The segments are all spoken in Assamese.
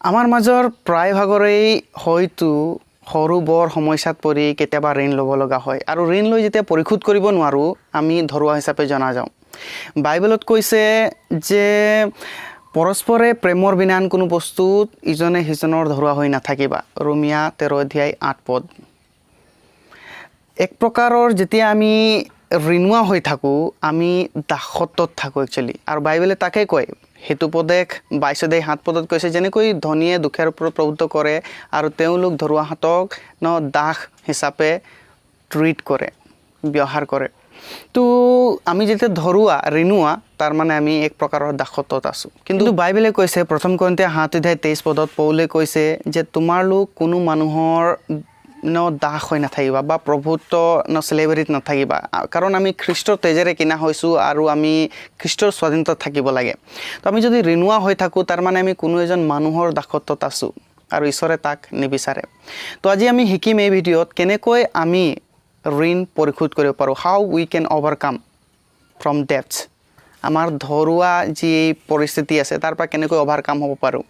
আমাৰ মাজৰ প্ৰায়ভাগৰেই হয়তো সৰু বৰ সমস্যাত পৰি কেতিয়াবা ঋণ ল'ব লগা হয় আৰু ঋণ লৈ যেতিয়া পৰিশোধ কৰিব নোৱাৰোঁ আমি ধৰুৱা হিচাপে জনা যাওঁ। বাইবেলত কৈছে যে পৰস্পৰে প্ৰেমৰ বিনা আন কোনো বস্তুত ইজনে সিজনৰ ধৰুৱা হৈ নাথাকিবা। ৰোমিয়া 13 অধ্যায় 8 পদ। এক প্ৰকাৰৰ যেতিয়া আমি ঋণুৱা হৈ থাকোঁ আমি দাসত্বত থাকোঁ একচুৱেলি, আৰু বাইবেলে তাকে কয়। হেতুপদেশ 22 অধ্যায় 7 পদত কৈছে যেনেকৈ ধনীয়ে দুখীয়াৰ ওপৰত প্ৰভুত্ব কৰে আৰু তেওঁলোক ধৰুৱাহঁতক দাস হিচাপে ট্ৰিট কৰে, ব্যৱহাৰ কৰে। তো আমি যেতিয়া ধৰুৱা ঋণুৱা তাৰ মানে আমি এক প্ৰকাৰৰ দাসত্বত আছোঁ। কিন্তু বাইবেলে কৈছে 1 কৰিন্থীয়া 7 অধ্যায় 23 পদত পৌলে কৈছে যে তোমালোক কোনো মানুহৰ দাস হৈ নাথাকিবা বা প্ৰভুত্ব স্লেভেৰীত নাথাকিবা, কাৰণ আমি খ্ৰীষ্টৰ তেজেৰে কিনা হৈছোঁ আৰু আমি খ্ৰীষ্টৰ স্বাধীনতাত থাকিব লাগে। তো আমি যদি ঋণুৱা হৈ থাকোঁ তাৰ মানে আমি কোনো এজন মানুহৰ দাসত্বত আছোঁ আৰু ঈশ্বৰে তাক নিবিচাৰে। তো আজি আমি শিকিম এই ভিডিঅ'ত কেনেকৈ আমি ঋণ পৰিশোধ কৰিব পাৰোঁ, হাউ উই কেন অভাৰকাম ফ্ৰম ডেটছ। আমাৰ ধৰুৱা যি পৰিস্থিতি আছে তাৰ পৰা কেনেকৈ অভাৰকাম হ'ব পাৰোঁ।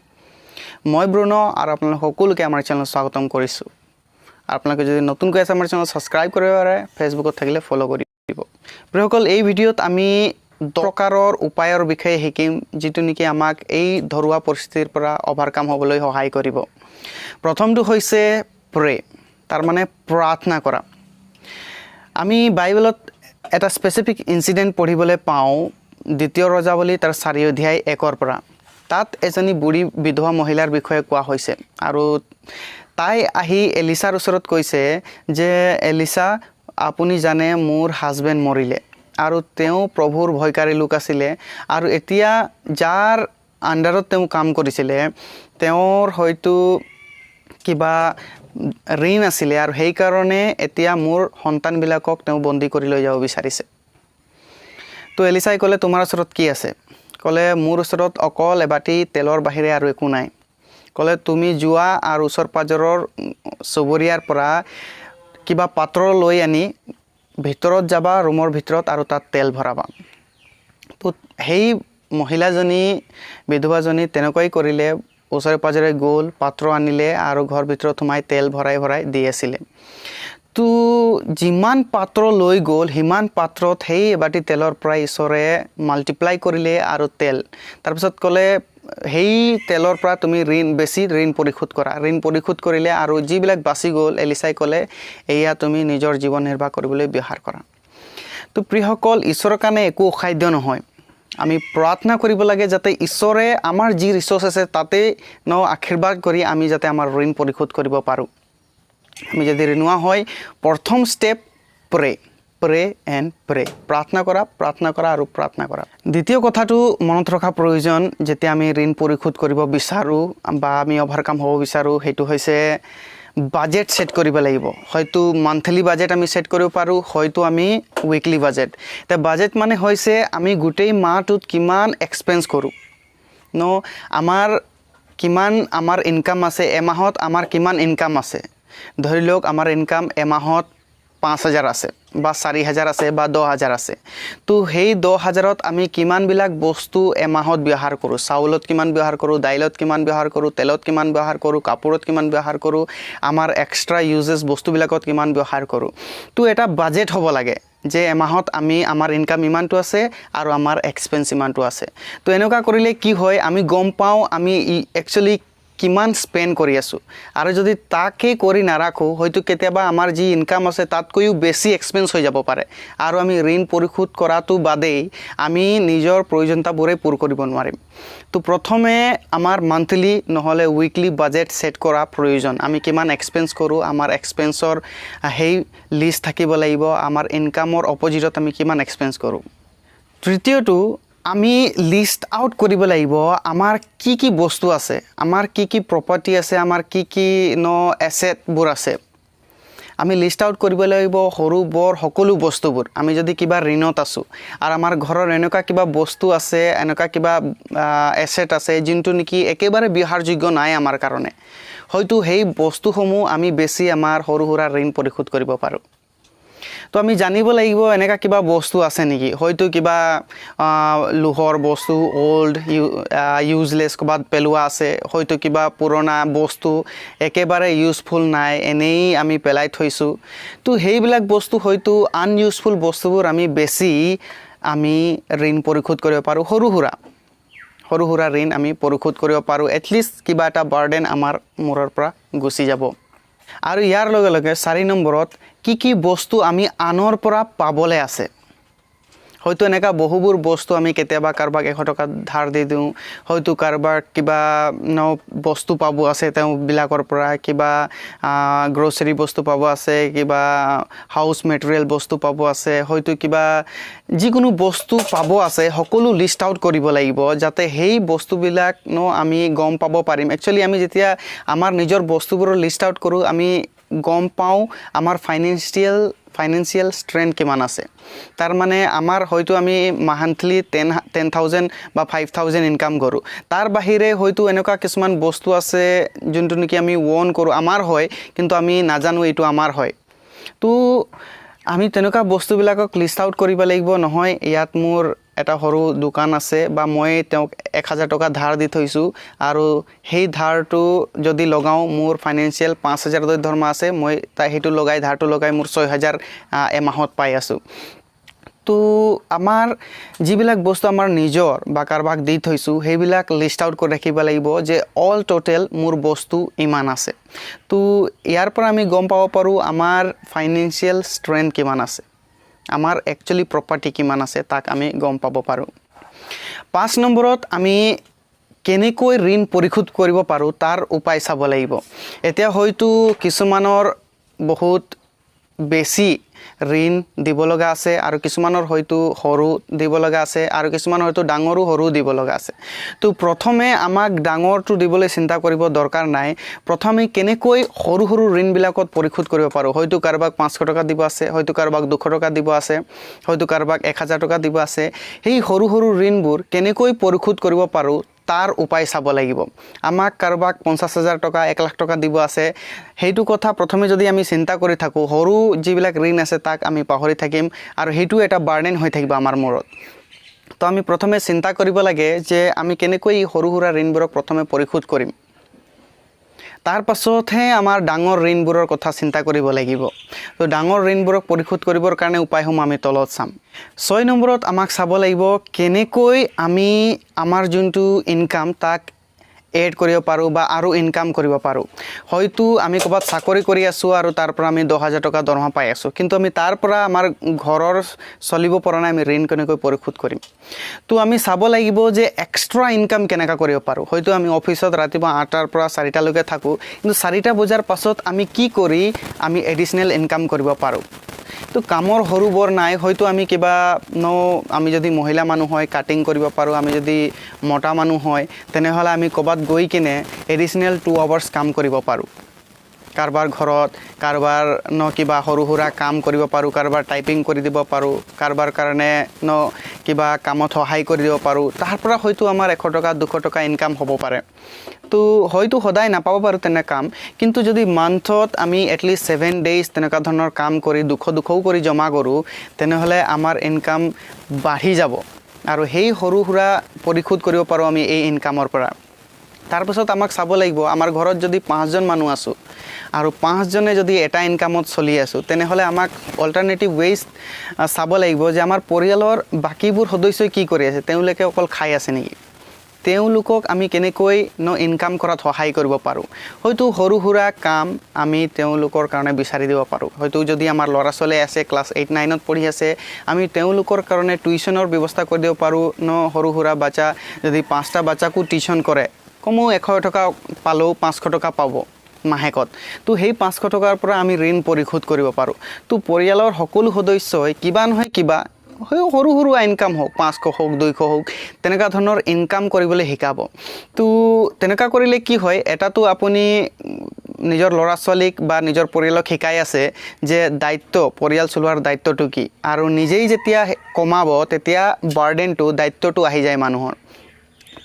মই ব্ৰুন আৰু আপোনালোক সকলোকে আমাৰ চেনেলত স্বাগতম কৰিছোঁ। আপোনালোকে যদি নতুনকৈ আছে আমাৰ চেনেল ছাবস্ক্ৰাইব কৰিব পাৰে, ফেচবুকত থাকিলে ফ'ল' কৰি দিব। প্ৰিয়সকল, এই ভিডিঅ'ত আমি 10 প্ৰকাৰৰ উপায়ৰ বিষয়ে শিকিম যিটো নেকি আমাক এই ধৰুৱা পৰিস্থিতিৰ পৰা অভাৰকাম হ'বলৈ সহায় কৰিব। প্ৰথমটো হৈছে প্ৰে, তাৰমানে প্ৰাৰ্থনা কৰা। আমি বাইবেলত এটা স্পেচিফিক ইনচিডেণ্ট পঢ়িবলৈ পাওঁ 2 ৰজাৱলী তাৰ 4 অধ্যায় 1 পৰা। তাত এজনী বুঢ়ী বিধৱা মহিলাৰ বিষয়ে কোৱা হৈছে আৰু তাই আহি এলিছাৰ ওচৰত কৈছে যে এলিছা, আপুনি জানে মোৰ হাজবেণ্ড মৰিলে আৰু তেওঁ প্ৰভুৰ ভয়কাৰী লোক আছিলে আৰু এতিয়া যাৰ আণ্ডাৰত তেওঁ কাম কৰিছিলে তেওঁৰ হয়তো কিবা ঋণ আছিলে আৰু সেইকাৰণে এতিয়া মোৰ সন্তানবিলাকক তেওঁ বন্দী কৰি লৈ যাব বিচাৰিছে। তো এলিছাই ক'লে তোমাৰ ওচৰত কি আছে? ক'লে মোৰ ওচৰত অকল এবাটি তেলৰ বাহিৰে আৰু একো নাই। ক'লে তুমি যোৱা আৰু ওচৰ পাজৰৰ চুবুৰীয়াৰ পৰা কিবা পাত্ৰ লৈ আনি ভিতৰত যাবা, ৰুমৰ ভিতৰত, আৰু তাত তেল ভৰাবা। তো সেই মহিলাজনী বিধৱাজনী তেনেকুৱাই কৰিলে, ওচৰে পাজৰে গ'ল, পাত্ৰ আনিলে আৰু ঘৰ ভিতৰত সোমাই তেল ভৰাই ভৰাই দি আছিলে। তো যিমান পাত্ৰ লৈ গ'ল সিমান পাত্ৰত সেই এবাটি তেলৰ পৰা ঈশ্বৰে মাল্টিপ্লাই কৰিলে আৰু তেল। তাৰপিছত ক'লে সেই তেলৰ পৰা তুমি বেছি ঋণ পৰিশোধ কৰা। ঋণ পৰিশোধ কৰিলে আৰু যিবিলাক বাচি গ'ল এলিছাই ক'লে এয়া তুমি নিজৰ জীৱন নিৰ্বাহ কৰিবলৈ ব্যৱহাৰ কৰা। তো প্ৰিয়সকল, ঈশ্বৰৰ কাৰণে একো অসাধ্য নহয়। আমি প্ৰাৰ্থনা কৰিব লাগে যাতে ঈশ্বৰে আমাৰ যি ৰিচোৰ্চ আছে তাতে আশীৰ্বাদ কৰি আমি যাতে আমাৰ ঋণ পৰিশোধ কৰিব পাৰোঁ। আমি যদি ঋণুৱা হয়, প্ৰথম ষ্টেপ প্ৰে এণ্ড প্ৰে, প্ৰাৰ্থনা কৰা, প্ৰাৰ্থনা কৰা আৰু প্ৰাৰ্থনা কৰা। দ্বিতীয় কথাটো মনত ৰখা প্ৰয়োজন যেতিয়া আমি ঋণ পৰিশোধ কৰিব বিচাৰোঁ বা আমি অভাৰকাম হ'ব বিচাৰোঁ, সেইটো হৈছে বাজেট ছেট কৰিব লাগিব। হয়তো মান্থলি বাজেট আমি ছেট কৰিব পাৰোঁ, হয়তো আমি উইকলি বাজেট। এতিয়া বাজেট মানে হৈছে আমি গোটেই মাহটোত কিমান এক্সপেঞ্চ কৰোঁ, আমাৰ ইনকাম আছে, এমাহত আমাৰ কিমান ইনকাম আছে। ধৰি লওক আমাৰ ইনকাম এমাহত 5,000 আছে বা 4,000 আছে বা 10,000 আছে। তো সেই 10,000ত আমি কিমানবিলাক বস্তু এমাহত ব্যৱহাৰ কৰোঁ, চাউলত কিমান ব্যৱহাৰ কৰোঁ, দাইলত কিমান ব্যৱহাৰ কৰোঁ, তেলত কিমান ব্যৱহাৰ কৰোঁ, কাপোৰত কিমান ব্যৱহাৰ কৰোঁ, আমাৰ এক্সট্ৰা ইউজেছ বস্তুবিলাকত কিমান ব্যৱহাৰ কৰোঁ। তো এটা বাজেট হ'ব লাগে যে এমাহত আমাৰ ইনকাম ইমানটো আছে আৰু আমাৰ এক্সপেন্স ইমানটো আছে। তো এনেকুৱা কৰিলে কি হয়, আমি গম পাওঁ আমি একচুৱেলি কিমান স্পেণ্ড কৰি আছোঁ। আৰু যদি তাকে কৰি নাৰাখোঁ হয়তো কেতিয়াবা আমাৰ যি ইনকাম আছে তাতকৈও বেছি এক্সপেন্স হৈ যাব পাৰে আৰু আমি ঋণ পৰিশোধ কৰাটো বাদেই আমি নিজৰ প্ৰয়োজনীয়তাবোৰেই পূৰ কৰিব নোৱাৰিম। তো প্ৰথমে আমাৰ মান্থলি নহ'লে উইকলি বাজেট ছেট কৰা প্ৰয়োজন। আমি কিমান এক্সপেন্স কৰোঁ, আমাৰ এক্সপেন্সৰ সেই লিষ্ট থাকিব লাগিব, আমাৰ ইনকামৰ অপজিটত আমি কিমান এক্সপেন্স কৰোঁ। তৃতীয়টো, আমি লিষ্ট আউট কৰিব লাগিব আমাৰ কি কি বস্তু আছে, আমাৰ কি কি প্ৰপাৰ্টি আছে, আমাৰ কি কি এছেটবোৰ আছে। আমি লিষ্ট আউট কৰিব লাগিব সৰু বৰ সকলো বস্তুবোৰ। আমি যদি কিবা ঋণত আছোঁ আৰু আমাৰ ঘৰৰ এনেকুৱা কিবা বস্তু আছে, এনেকুৱা কিবা এছেট আছে যোনটো নেকি একেবাৰে ব্যৱহাৰযোগ্য নাই আমাৰ কাৰণে, হয়তো সেই বস্তুসমূহ আমি বেছি আমাৰ সৰু সুৰা ঋণ পৰিশোধ কৰিব পাৰোঁ। তো আমি জানিব লাগিব এনেকা কিবা বস্তু আছে নেকি, হয়তো কিবা লোহৰ বস্তু ওল্ড ইউজলেছ ক'ৰবাত পেলোৱা আছে, হয়তো কিবা পুৰণা বস্তু একেবাৰে ইউজফুল নাই, এনেই আমি পেলাই থৈছোঁ। তো সেইবিলাক বস্তু হয়তো আনইউজফুল বস্তুবোৰ আমি বেছি ঋণ পৰিশোধ কৰিব পাৰোঁ। সৰু সুৰা ঋণ আমি পৰিশোধ কৰিব পাৰোঁ। এটলিষ্ট কিবা এটা বাৰ্ডেন আমাৰ মূৰৰ পৰা গুচি যাব। আৰু ইয়াৰ লগে লগে 4 নম্বৰত কি বস্তু আমি আনৰ পৰা পাবলৈ আছে। হয়তো এনেকা বহুবোৰ বস্তু আমি কেতিয়াবা কাৰোবাক 100 টকা ধাৰ দি দিওঁ, হয়তো কাৰোবাক কিবা বস্তু পাব আছে তেওঁবিলাকৰ পৰা, কিবা গ্ৰ'চাৰী বস্তু পাব আছে, কিবা হাউচ মেটেৰিয়েল বস্তু পাব আছে, হয়তো কিবা যিকোনো বস্তু পাব আছে, সকলো লিষ্ট আউট কৰিব লাগিব যাতে সেই বস্তুবিলাক আমি গম পাব পাৰিম। একচুৱেলি আমি যেতিয়া আমাৰ নিজৰ বস্তুবোৰৰ লিষ্ট আউট কৰোঁ, আমি গম পাওঁ আমাৰ ফাইনেন্সিয়েল ষ্ট্ৰেংথ কিমান আছে। তাৰ মানে আমাৰ হয়তো আমি মান্থলি 10,000 বা 5,000 ইনকাম কৰোঁ, তাৰ বাহিৰে হয়তো এনেকুৱা কিছুমান বস্তু আছে যোনটো নেকি আমি ওন কৰোঁ, আমাৰ হয়, কিন্তু আমি নাজানো এইটো আমাৰ হয়। তো আমি তেনেকুৱা বস্তুবিলাকক লিষ্ট আউট কৰিব লাগিব। নহয় ইয়াত মোৰ এটা সৰু দোকান আছে বা মই তেওঁক 1,000 টকা ধাৰ দি থৈছোঁ আৰু সেই ধাৰটো যদি লগাওঁ মোৰ ফাইনেন্সিয়েল 5,000 দৰমহা আছে, মই সেইটো ধাৰটো লগাই মোৰ 6,000 এমাহত পাই আছোঁ। তো আমাৰ যিবিলাক বস্তু আমাৰ নিজৰ বা কাৰোবাক দি থৈছোঁ সেইবিলাক লিষ্ট আউট কৰি ৰাখিব লাগিব যে অল টোটেল মোৰ বস্তু ইমান আছে। তো ইয়াৰ পৰা আমি গম পাব পাৰোঁ আমাৰ ফাইনেন্সিয়েল ষ্ট্ৰেংথ কিমান আছে, আমাৰ একচুৱেলি প্ৰপাৰ্টি কিমান আছে, তাক আমি গম পাব পাৰোঁ। 5 নম্বৰত আমি কেনেকৈ ঋণ পৰিশোধ কৰিব পাৰোঁ তাৰ উপায় চাব লাগিব। এতিয়া হয়তো কিছুমানৰ বহুত বেছি ঋণ দিব লগা আছে আৰু কিছুমানৰ হয়তো সৰু দিব লগা আছে আৰু কিছুমানৰ হয়তো ডাঙৰো সৰু দিব লগা আছে। তো প্ৰথমে আমাক ডাঙৰটো দিবলৈ চিন্তা কৰিব দৰকাৰ নাই। প্ৰথমে কেনেকৈ সৰু ঋণবিলাকত পৰিশোধ কৰিব পাৰোঁ। হয়তো কাৰোবাক 500 টকা দিব আছে, হয়তো কাৰোবাক 200 টকা দিব আছে, হয়তো কাৰোবাক 1,000 টকা দিব আছে। সেই সৰু ঋণবোৰ কেনেকৈ পৰিশোধ কৰিব পাৰোঁ তাৰ উপায় চাব লাগিব। আমাক কাৰোবাক 50,000 টকা 1 লাখ টকা দিব আছে, সেইটো কথা প্ৰথমে যদি আমি চিন্তা কৰি থাকোঁ, সৰু যিবিলাক ঋণ আছে তাক আমি পাহৰি থাকিম আৰু সেইটো এটা বাৰ্ডেন হৈ থাকিব আমাৰ মূৰত। তো আমি প্ৰথমে চিন্তা কৰিব লাগে যে আমি কেনেকৈ এই সৰু সুৰা ঋণবোৰক প্ৰথমে পৰিশোধ কৰিম। তাৰ পাছতহে আমাৰ ডাঙৰ ঋণবোৰৰ কথা চিন্তা কৰিব লাগিব। তো ডাঙৰ ঋণবোৰক পৰিশোধ কৰিবৰ কাৰণে উপায়সমূহ আমি তলত চাম। 6 নম্বৰত আমাক চাব লাগিব কেনেকৈ আমি আমাৰ যোনটো ইনকাম তাক এড কৰিব পাৰোঁ বা আৰু ইনকাম কৰিব পাৰোঁ। হয়তো আমি ক'ৰবাত চাকৰি কৰি আছোঁ আৰু তাৰ পৰা আমি 10,000 টকা দৰমহা পাই আছোঁ, কিন্তু আমি তাৰ পৰা আমাৰ ঘৰৰ চলিব পৰা নাই, আমি ঋণ কেনেকৈ পৰিশোধ কৰিম। তো আমি চাব লাগিব যে এক্সট্ৰা ইনকাম কেনেকৈ কৰিব পাৰোঁ। হয়তো আমি অফিচত ৰাতিপুৱা 8টাৰ পৰা 4টালৈকে থাকোঁ, কিন্তু 4টা বজাৰ পাছত আমি কি কৰি আমি এডিশ্যনেল ইনকাম কৰিব পাৰোঁ। তো কামৰ সৰু বৰ নাই, হয়তো আমি কিবা আমি যদি মহিলা মানুহ হয় কাটিং কৰিব পাৰোঁ, আমি যদি মতা মানুহ হয় তেনেহ'লে আমি ক'ৰবাত গৈ কিনে এডিশ্যনেল 2 আৱাৰ্ছ কাম কৰিব পাৰোঁ। কাৰোবাৰ ঘৰত কাৰোবাৰ কিবা সৰু সুৰা কাম কৰিব পাৰোঁ, কাৰোবাৰ টাইপিং কৰি দিব পাৰোঁ, কাৰোবাৰ কাৰণে কিবা কামত সহায় কৰি দিব পাৰোঁ। তাৰ পৰা হয়তো আমাৰ 100 টকা 200 টকা ইনকাম হ'ব পাৰে। তো হয়তো সদায় নাপাব পাৰোঁ তেনে কাম, কিন্তু যদি মান্থত আমি এটলিষ্ট 7 ডেইজ তেনেকুৱা ধৰণৰ কাম কৰি 200 কৰি জমা কৰোঁ, তেনেহ'লে আমাৰ ইনকাম বাঢ়ি যাব আৰু সেই সৰু সুৰা পৰিশোধ কৰিব পাৰোঁ আমি এই ইনকামৰ পৰা। তাৰপিছত আমাক চাব লাগিব আমাৰ ঘৰত যদি 5জন মানুহ আছোঁ আৰু 5জনে যদি এটা ইনকামত চলি আছোঁ, তেনেহ'লে আমাক অল্টাৰনেটিভ ৱেজ চাব লাগিব যে আমাৰ পৰিয়ালৰ বাকীবোৰ সদস্যই কি কৰি আছে, তেওঁলোকে অকল খাই আছে নেকি, তেওঁলোকক আমি কেনেকৈ ইনকাম কৰাত সহায় কৰিব পাৰোঁ। হয়তো সৰু সুৰা কাম আমি তেওঁলোকৰ কাৰণে বিচাৰি দিব পাৰোঁ। হয়তো যদি আমাৰ ল'ৰা ছোৱালী আছে ক্লাছ 8, 9ত পঢ়ি আছে, আমি তেওঁলোকৰ কাৰণে টিউশ্যনৰ ব্যৱস্থা কৰি দিব পাৰোঁ। সৰু সুৰা বাচ্চা যদি 5টা বাচ্চাকো টিউশ্যন কৰে, কমেও 100 টকা পালেও 500 টকা পাব মাহেকত। তো সেই 500 টকাৰ পৰা আমি ঋণ পৰিশোধ কৰিব পাৰোঁ। তো পৰিয়ালৰ সকলো সদস্যই কিবা নহয় কিবা সৰু ইনকাম হওক, 500 হওক 200 হওক, তেনেকুৱা ধৰণৰ ইনকাম কৰিবলৈ শিকাব। তো তেনেকুৱা কৰিলে কি হয়, এটাতো আপুনি নিজৰ ল'ৰা ছোৱালীক বা নিজৰ পৰিয়ালক শিকাই আছে যে পৰিয়াল চলোৱাৰ দায়িত্বটো কি, আৰু নিজেই যেতিয়া কমাব তেতিয়া বাৰ্ডেনটো দায়িত্বটো আহি যায় মানুহৰ।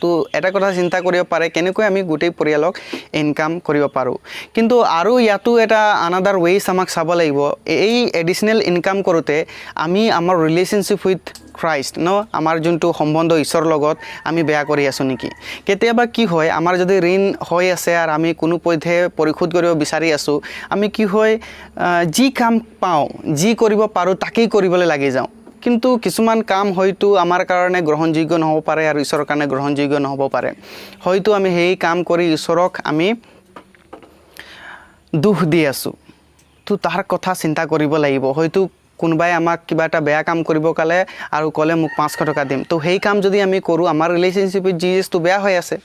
তো এটা কথা চিন্তা কৰিব পাৰে কেনেকৈ আমি গোটেই পৰিয়ালক ইনকাম কৰিব পাৰোঁ কিন্তু আৰু ইয়াতো এটা আনাদাৰ ৱেজ আমাক চাব লাগিব এই এডিশ্যনেল ইনকাম কৰোঁতে আমি আমাৰ ৰিলেশ্যনশ্বিপ উইথ খ্ৰাইষ্ট আমাৰ যোনটো সম্বন্ধ ঈশ্বৰৰ লগত আমি বেয়া কৰি আছোঁ নেকি কেতিয়াবা কি হয় আমাৰ যদি ঋণ হৈ আছে আৰু আমি কোনো পধ্যে পৰিশোধ কৰিব বিচাৰি আছোঁ আমি কি হয় যি কাম পাওঁ যি কৰিব পাৰোঁ তাকেই কৰিবলৈ লাগি যাওঁ কিন্তু কিছুমান কাম হয়তো আমাৰ কাৰণে গ্ৰহণযোগ্য নহ'ব পাৰে আৰু ঈশ্বৰৰ কাৰণে গ্ৰহণযোগ্য নহ'ব পাৰে হয়তো আমি সেই কাম কৰি ঈশ্বৰক আমি দুখ দি আছোঁ তো তাৰ কথা চিন্তা কৰিব লাগিব হয়তো কোনোবাই আমাক কিবা এটা বেয়া কাম কৰিব ক'লে আৰু ক'লে মোক 500 টকা দিম তো সেই কাম যদি আমি কৰোঁ আমাৰ ৰিলেশ্যনশ্বিপ উইথ জিজাছটো বেয়া হৈ আছে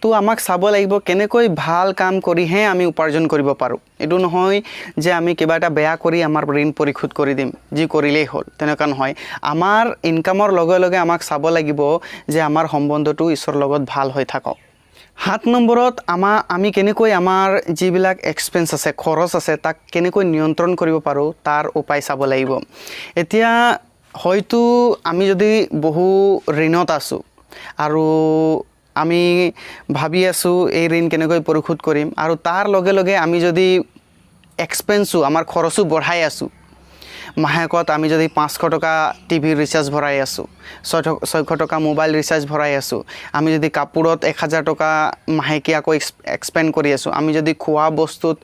তো আমাক চাব লাগিব কেনেকৈ ভাল কাম কৰিহে আমি উপাৰ্জন কৰিব পাৰোঁ এইটো নহয় যে আমি কিবা এটা বেয়া কৰি আমাৰ ঋণ পৰিশোধ কৰি দিম যি কৰিলেই হ'ল তেনেকুৱা নহয় আমাৰ ইনকামৰ লগে লগে আমাক চাব লাগিব যে আমাৰ সম্বন্ধটো ঈশ্বৰৰ লগত ভাল হৈ থাকক 7 নম্বৰত আমি কেনেকৈ আমাৰ যিবিলাক এক্সপেন্স আছে খৰচ আছে তাক কেনেকৈ নিয়ন্ত্ৰণ কৰিব পাৰোঁ তাৰ উপায় চাব লাগিব এতিয়া হয়তো আমি যদি বহু ঋণত আছোঁ আৰু আমি ভাবি আছোঁ এই ঋণ কেনেকৈ পৰিশোধ কৰিম আৰু তাৰ লগে লগে আমি যদি এক্সপেন্সো আমাৰ খৰচো বঢ়াই আছোঁ মাহেকত আমি যদি 500 টকা টিভি ৰিচাৰ্জ ভৰাই আছোঁ 600 টকা মোবাইল ৰিচাৰ্জ ভৰাই আছোঁ আমি যদি কাপোৰত 1000 টকা মাহেকীয়াকৈ এক্সপেণ্ড কৰি আছোঁ আমি যদি খোৱা বস্তুত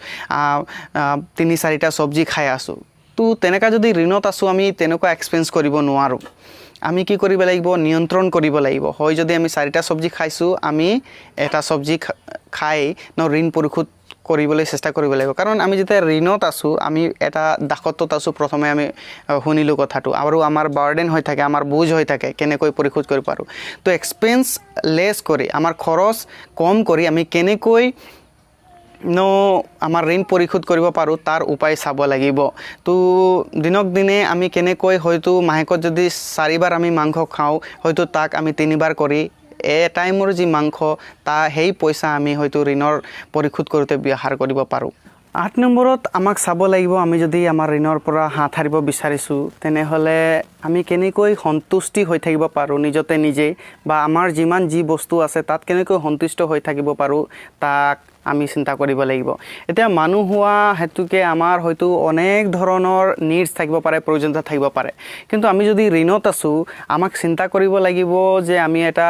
3-4টা চব্জি খাই আছোঁ তো তেনেকা যদি ঋণত আছোঁ আমি তেনেকুৱা এক্সপেন্স কৰিব নোৱাৰোঁ আমি কি কৰিব লাগিব নিয়ন্ত্ৰণ কৰিব লাগিব হয় যদি আমি 4টা চব্জি খাইছোঁ আমি এটা চব্জি খাই ঋণ পৰিশোধ কৰিবলৈ চেষ্টা কৰিব লাগিব কাৰণ আমি যেতিয়া ঋণত আছোঁ আমি এটা দাসত্বত আছোঁ প্ৰথমে আমি শুনিলোঁ কথাটো আৰু আমাৰ বাৰ্ডেন হৈ থাকে আমাৰ বোজ হৈ থাকে কেনেকৈ পৰিশোধ কৰিব পাৰোঁ তো এক্সপেন্স লেছ কৰি আমাৰ খৰচ কম কৰি আমি কেনেকৈ আমাৰ ঋণ পৰিশোধ কৰিব পাৰোঁ তাৰ উপায় চাব লাগিব তো দিনক দিনে আমি কেনেকৈ হয়তো মাহেকত যদি 4বাৰ আমি মাংস খাওঁ হয়তো তাক আমি 3বাৰ কৰি টাইমৰ যি মাংস সেই পইচা আমি হয়তো ঋণৰ পৰিশোধ কৰোঁতে ব্যৱহাৰ কৰিব পাৰোঁ 8 নম্বৰত আমাক চাব লাগিব আমি যদি আমাৰ ঋণৰ পৰা হাত সাৰিব বিচাৰিছোঁ তেনেহ'লে আমি কেনেকৈ সন্তুষ্টি হৈ থাকিব পাৰোঁ নিজতে নিজে বা আমাৰ যিমান যি বস্তু আছে তাত কেনেকৈ সন্তুষ্ট হৈ থাকিব পাৰোঁ তাক আমি চিন্তা কৰিব লাগিব এতিয়া মানুহ হোৱা হেতুকে আমাৰ হয়তো অনেক ধৰণৰ নিডছ থাকিব পাৰে প্ৰয়োজনীয়তা থাকিব পাৰে কিন্তু আমি যদি ঋণত আছোঁ আমাক চিন্তা কৰিব লাগিব যে আমি এটা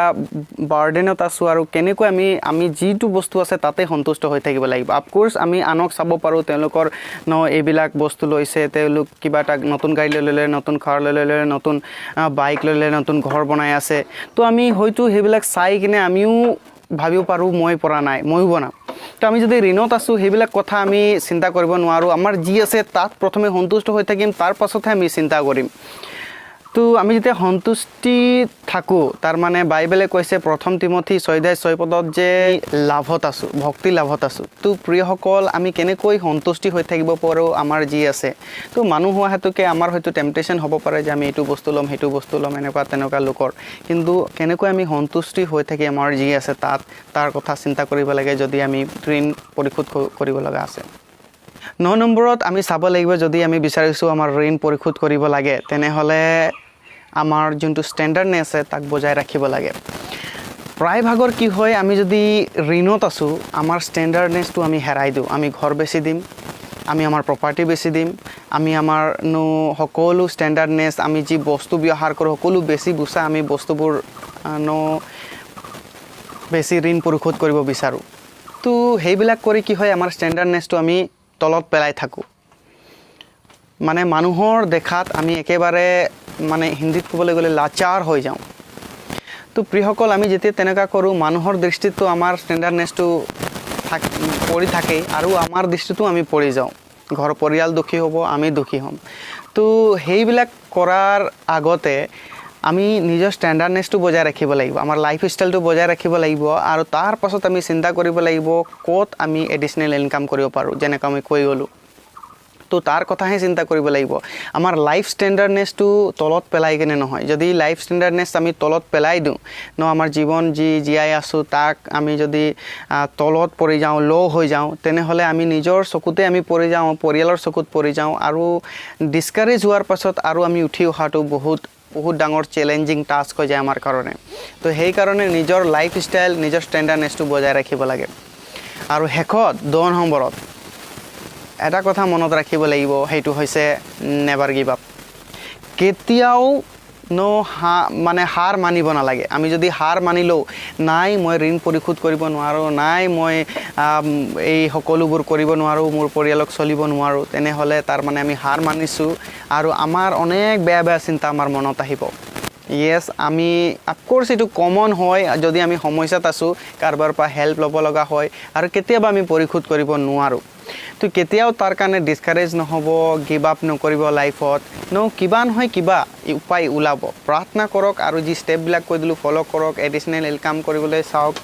বাৰ্ডেনত আছোঁ আৰু কেনেকৈ আমি যিটো বস্তু আছে তাতে সন্তুষ্ট হৈ থাকিব লাগিব অফক'ৰ্ছ আমি আনক চাব পাৰোঁ তেওঁলোকৰ এইবিলাক বস্তু লৈছে তেওঁলোক কিবা এটা নতুন গাড়ী লৈ ল'লে নতুন কাৰ লৈ ল'লে নতুন বাইক লৈ ল'লে নতুন ঘৰ বনাই আছে তো আমি হয়তো সেইবিলাক চাই কিনে আমিও ভাবিব পাৰোঁ মই পৰা নাই ময়ো বনাম তো আমি যদি ঋণত আছোঁ সেইবিলাক কথা আমি চিন্তা কৰিব নোৱাৰোঁ আমাৰ যি আছে তাত প্ৰথমে সন্তুষ্ট হৈ থাকিম তাৰ পাছতহে আমি চিন্তা কৰিম তো আমি যেতিয়া সন্তুষ্টি থাকোঁ তাৰ মানে বাইবেলে কৈছে 1 তিমথী 6:6 যে লাভত আছোঁ ভক্তি লাভত আছোঁ তো প্ৰিয়সকল আমি কেনেকৈ সন্তুষ্টি হৈ থাকিব পাৰোঁ আমাৰ যি আছে তো মানুহ হোৱা হেতুকে আমাৰ হয়তো টেম্পটেশ্যন হ'ব পাৰে যে আমি এইটো বস্তু ল'ম সেইটো বস্তু ল'ম এনেকুৱা তেনেকুৱা লোকৰ কিন্তু কেনেকৈ আমি সন্তুষ্টি হৈ থাকি আমাৰ যি আছে তাৰ কথা চিন্তা কৰিব লাগে যদি আমি ঋণ পৰিশোধ কৰিব লগা আছে 9 নম্বৰত আমি চাব লাগিব যদি আমি বিচাৰিছোঁ আমাৰ ঋণ পৰিশোধ কৰিব লাগে তেনেহ'লে আমাৰ যোনটো ষ্টেণ্ডাৰ্ডনেছ আছে তাক বজাই ৰাখিব লাগে প্ৰায়ভাগৰ কি হয় আমি যদি ঋণত আছোঁ আমাৰ ষ্টেণ্ডাৰ্ডনেছটো আমি হেৰাই দিওঁ আমি ঘৰ বেচি দিম আমি আমাৰ প্ৰপাৰ্টি বেচি দিম আমি আমাৰ সকলো ষ্টেণ্ডাৰ্ডনেছ আমি যি বস্তু ব্যৱহাৰ কৰোঁ সকলো বেছি বুচা আমি বস্তুবোৰ বেছি ঋণ পৰিশোধ কৰিব বিচাৰোঁ তো সেইবিলাক কৰি কি হয় আমাৰ ষ্টেণ্ডাৰ্ডনেছটো আমি তলত পেলাই থাকোঁ মানে মানুহৰ দেখাত আমি একেবাৰে মানে হিন্দীত ক'বলৈ গ'লে লাচাৰ হৈ যাওঁ তো প্ৰিয়সকল আমি যেতিয়া তেনেকুৱা কৰোঁ মানুহৰ দৃষ্টিতো আমাৰ ষ্টেণ্ডাৰ্ডনেছটো পৰি থাকে আৰু আমাৰ দৃষ্টিতো আমি পৰি যাওঁ ঘৰ পৰিয়াল দুখী হ'ব আমি দুখী হ'ম তো সেইবিলাক কৰাৰ আগতে আমি নিজৰ ষ্টেণ্ডাৰ্ডনেছটো বজাই ৰাখিব লাগিব আমাৰ লাইফ ষ্টাইলটো বজাই ৰাখিব লাগিব আৰু তাৰ পাছত আমি চিন্তা কৰিব লাগিব ক'ত আমি এডিশ্যনেল ইনকাম কৰিব পাৰোঁ যেনেকৈ আমি কৈ গ'লোঁ তো তাৰ কথাহে চিন্তা কৰিব লাগিব আমাৰ লাইফ ষ্টেণ্ডাৰ্ডনেছটো তলত পেলাই কিনে নহয় যদি লাইফ ষ্টেণ্ডাৰ্ডনেছ আমি তলত পেলাই দিওঁ আমাৰ জীৱন যি জীয়াই আছোঁ তাক আমি যদি তলত পৰি যাওঁ ল' হৈ যাওঁ তেনেহ'লে আমি নিজৰ চকুতে আমি পৰি যাওঁ পৰিয়ালৰ চকুত পৰি যাওঁ আৰু ডিছকাৰেজ হোৱাৰ পাছত আৰু আমি উঠি অহাটো বহুত বহুত ডাঙৰ চেলেঞ্জিং টাস্ক হৈ যায় আমাৰ কাৰণে তো সেইকাৰণে নিজৰ লাইফষ্টাইল নিজৰ ষ্টেণ্ডাৰ্ডনেছটো বজাই ৰাখিব লাগে আৰু শেষত 2 নম্বৰত এটা কথা মনত ৰাখিব লাগিব সেইটো হৈছে নেভাৰ গিভ আপ কেতিয়াও মানে হাৰ মানিব নালাগে আমি যদি হাৰ মানিলেও নাই মই ঋণ পৰিশোধ কৰিব নোৱাৰোঁ নাই মই এই সকলোবোৰ কৰিব নোৱাৰোঁ মোৰ পৰিয়ালক চলিব নোৱাৰোঁ তেনেহ'লে তাৰ মানে আমি হাৰ মানিছোঁ আৰু আমাৰ অনেক বেয়া বেয়া চিন্তা আমাৰ মনত আহিব ইয়েছ আমি অফক'ৰ্ছ এইটো কমন হয় যদি আমি সমস্যাত আছোঁ কাৰোবাৰ পৰা হেল্প ল'ব লগা হয় আৰু কেতিয়াবা আমি পৰিশোধ কৰিব নোৱাৰোঁ তো কেতিয়াও তাৰ কাৰণে ডিছকাৰেজ নহ'ব গিভ আপ নকৰিব লাইফত কিবা নহয় কিবা উপায় ওলাব প্ৰাৰ্থনা কৰক আৰু যি ষ্টেপবিলাক কৈ দিলোঁ ফ'ল' কৰক এডিশ্যনেল ইনকাম কৰিবলৈ চাওক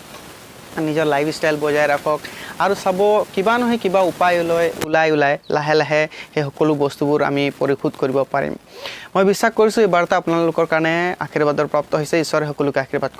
নিজৰ লাইফষ্টাইল বজাই ৰাখক আৰু চাব কিবা নহয় কিবা উপায় ওলাই লাহে লাহে সেই সকলো বস্তুবোৰ আমি পৰিশোধ কৰিব পাৰিম মই বিশ্বাস কৰিছোঁ এই বাৰ্তা আপোনালোকৰ কাৰণে আশীৰ্বাদৰ প্ৰাপ্ত হৈছে ঈশ্বৰে সকলোকে আশীৰ্বাদ